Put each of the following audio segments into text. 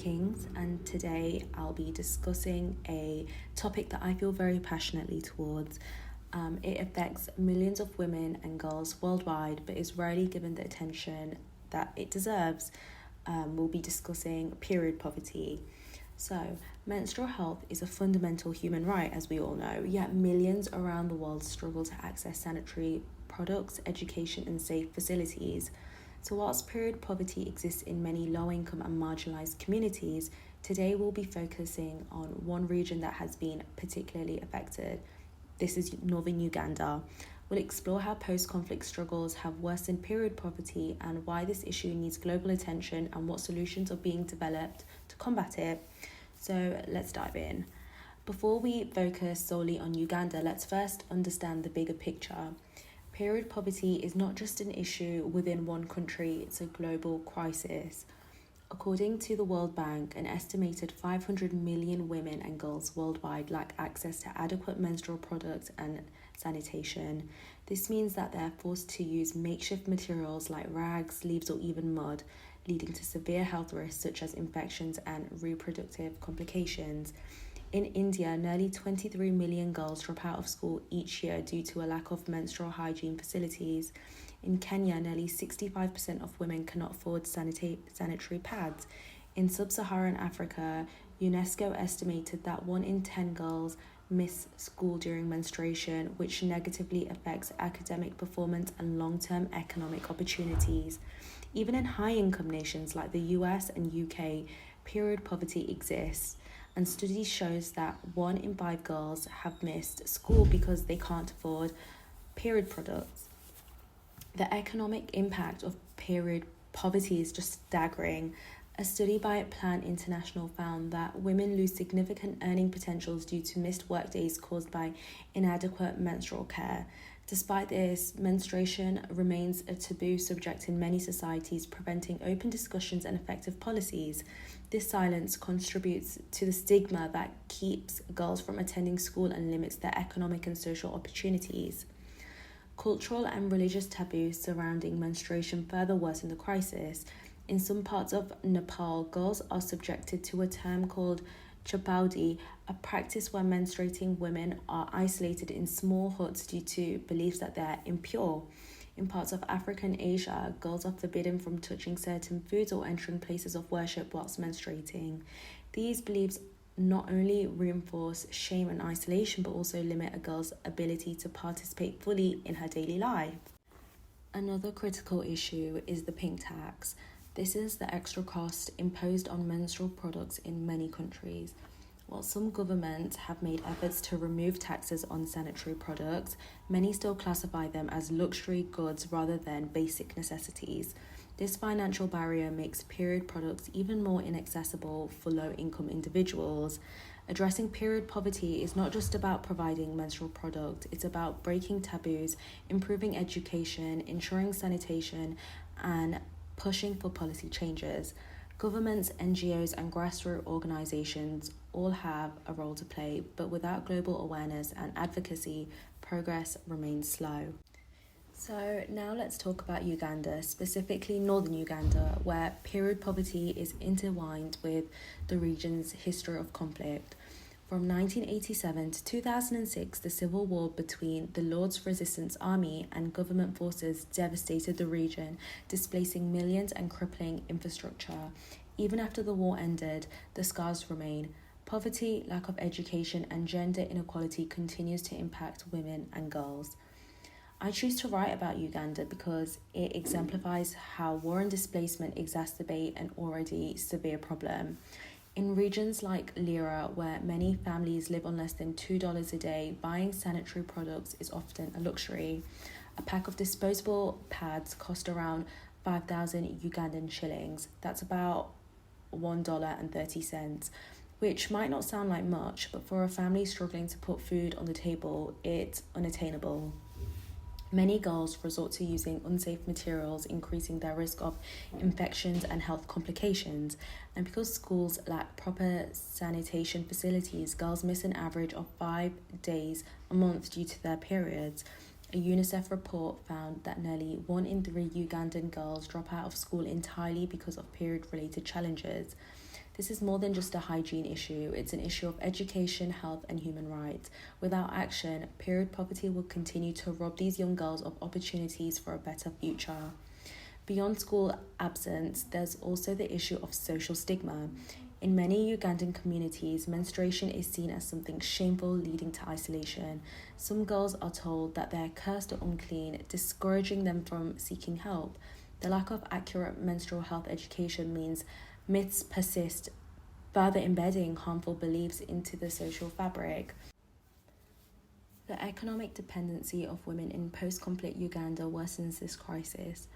Kings, and today I'll be discussing a topic that I feel very passionately towards. It affects millions of women and girls worldwide, but is rarely given the attention that it deserves. We'll be discussing period poverty. So, menstrual health is a fundamental human right, as we all know, yet millions around the world struggle to access sanitary products, education, and safe facilities. So, whilst period poverty exists in many low-income and marginalised communities, today we'll be focusing on one region that has been particularly affected. This is Northern Uganda. We'll explore how post-conflict struggles have worsened period poverty and why this issue needs global attention and what solutions are being developed to combat it. So let's dive in. Before we focus solely on Uganda, let's first understand the bigger picture. Period poverty is not just an issue within one country, it's a global crisis. According to the World Bank, an estimated 500 million women and girls worldwide lack access to adequate menstrual products and sanitation. This means that they're forced to use makeshift materials like rags, leaves, or even mud, leading to severe health risks such as infections and reproductive complications. In India, nearly 23 million girls drop out of school each year due to a lack of menstrual hygiene facilities. In Kenya, nearly 65% of women cannot afford sanitary pads. In sub-Saharan Africa, UNESCO estimated that 1 in 10 girls miss school during menstruation, which negatively affects academic performance and long-term economic opportunities. Even in high-income nations like the US and UK, period poverty exists, and studies shows that 1 in 5 girls have missed school because they can't afford period products. The economic impact of period poverty is just staggering. A study by Plan International found that women lose significant earning potentials due to missed workdays caused by inadequate menstrual care. Despite this, menstruation remains a taboo subject in many societies, preventing open discussions and effective policies. This silence contributes to the stigma that keeps girls from attending school and limits their economic and social opportunities. Cultural and religious taboos surrounding menstruation further worsen the crisis. In some parts of Nepal, girls are subjected to a term called chapaudi, a practice where menstruating women are isolated in small huts due to beliefs that they're impure. In parts of Africa and Asia, girls are forbidden from touching certain foods or entering places of worship whilst menstruating. These beliefs not only reinforce shame and isolation, but also limit a girl's ability to participate fully in her daily life. Another critical issue is the pink tax. This is the extra cost imposed on menstrual products in many countries. While some governments have made efforts to remove taxes on sanitary products, many still classify them as luxury goods rather than basic necessities. This financial barrier makes period products even more inaccessible for low-income individuals. Addressing period poverty is not just about providing menstrual product, it's about breaking taboos, improving education, ensuring sanitation, and pushing for policy changes. Governments, NGOs, and grassroots organizations all have a role to play, but without global awareness and advocacy, progress remains slow. So now let's talk about Uganda, specifically Northern Uganda, where period poverty is intertwined with the region's history of conflict. From 1987 to 2006, the civil war between the Lord's Resistance Army and government forces devastated the region, displacing millions and crippling infrastructure. Even after the war ended, the scars remain. Poverty, lack of education, and gender inequality continues to impact women and girls. I choose to write about Uganda because it exemplifies how war and displacement exacerbate an already severe problem. In regions like Lira, where many families live on less than $2 a day, buying sanitary products is often a luxury. A pack of disposable pads cost around 5,000 Ugandan shillings. That's about $1.30, which might not sound like much, but for a family struggling to put food on the table, it's unattainable. Many girls resort to using unsafe materials, increasing their risk of infections and health complications. And because schools lack proper sanitation facilities, girls miss an average of 5 days a month due to their periods. A UNICEF report found that nearly 1 in 3 Ugandan girls drop out of school entirely because of period-related challenges. This is more than just a hygiene issue, it's an issue of education, health, and human rights. Without action, period poverty will continue to rob these young girls of opportunities for a better future. Beyond school absence, there's also the issue of social stigma. In many Ugandan communities, menstruation is seen as something shameful, leading to isolation. Some girls are told that they're cursed or unclean, discouraging them from seeking help. The lack of accurate menstrual health education means myths persist, further embedding harmful beliefs into the social fabric. The economic dependency of women in post-conflict Uganda worsens this crisis.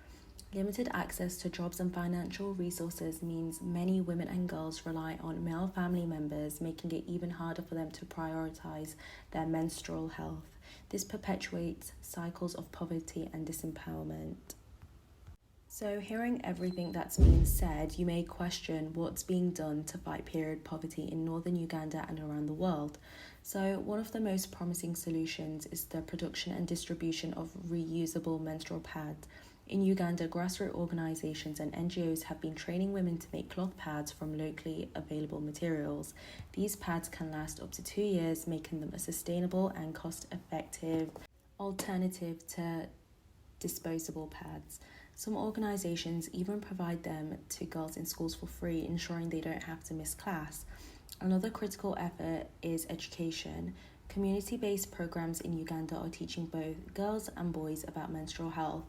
Limited access to jobs and financial resources means many women and girls rely on male family members, making it even harder for them to prioritize their menstrual health. This perpetuates cycles of poverty and disempowerment. So, hearing everything that's been said, you may question what's being done to fight period poverty in Northern Uganda and around the world. So, one of the most promising solutions is the production and distribution of reusable menstrual pads. In Uganda, grassroots organisations and NGOs have been training women to make cloth pads from locally available materials. These pads can last up to 2 years, making them a sustainable and cost-effective alternative to disposable pads. Some organisations even provide them to girls in schools for free, ensuring they don't have to miss class. Another critical effort is education. Community-based programs in Uganda are teaching both girls and boys about menstrual health.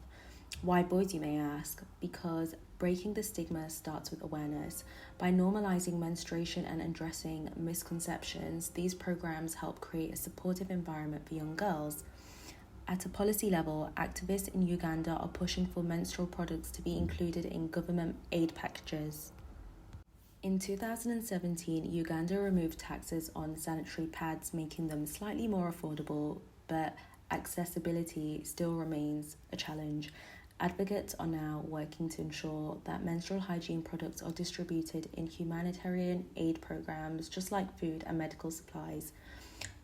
Why boys, you may ask? Because breaking the stigma starts with awareness. By normalising menstruation and addressing misconceptions, these programs help create a supportive environment for young girls. At a policy level, activists in Uganda are pushing for menstrual products to be included in government aid packages. In 2017, Uganda removed taxes on sanitary pads, making them slightly more affordable, but accessibility still remains a challenge. Advocates are now working to ensure that menstrual hygiene products are distributed in humanitarian aid programs, just like food and medical supplies.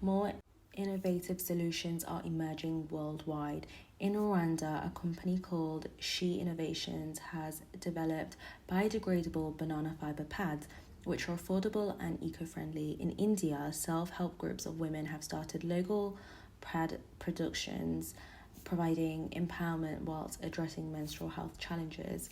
More innovative solutions are emerging worldwide. In Rwanda, a company called She Innovations has developed biodegradable banana fiber pads, which are affordable and eco-friendly. In India, self-help groups of women have started local pad productions, providing empowerment whilst addressing menstrual health challenges.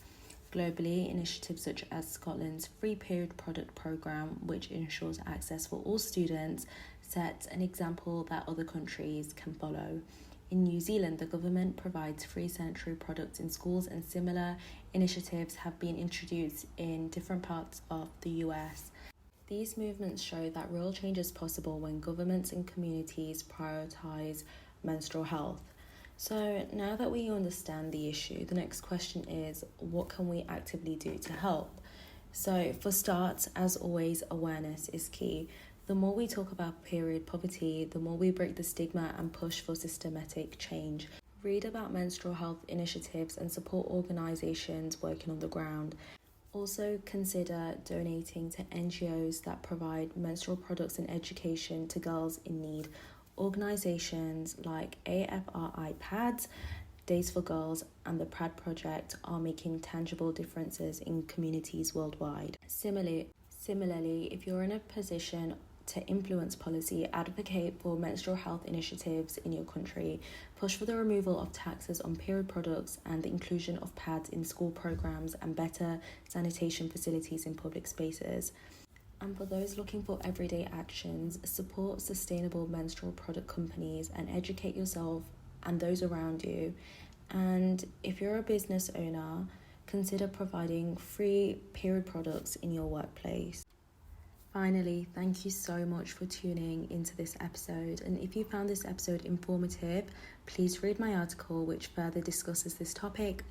Globally, initiatives such as Scotland's Free Period Product Programme, which ensures access for all students, sets an example that other countries can follow. In New Zealand, the government provides free sanitary products in schools, and similar initiatives have been introduced in different parts of the US. These movements show that real change is possible when governments and communities prioritise menstrual health. So now that we understand the issue, the next question is, what can we actively do to help? So for starts, as always, awareness is key. The more we talk about period poverty, the more we break the stigma and push for systematic change. Read about menstrual health initiatives and support organisations working on the ground. Also consider donating to NGOs that provide menstrual products and education to girls in need. Organisations like A4R Pads, Days for Girls, and the PRAD Project are making tangible differences in communities worldwide. Similarly, if you're in a position to influence policy, advocate for menstrual health initiatives in your country, push for the removal of taxes on period products and the inclusion of pads in school programs and better sanitation facilities in public spaces. And for those looking for everyday actions, support sustainable menstrual product companies and educate yourself and those around you. And if you're a business owner, consider providing free period products in your workplace. Finally, thank you so much for tuning into this episode. And if you found this episode informative, please read my article which further discusses this topic.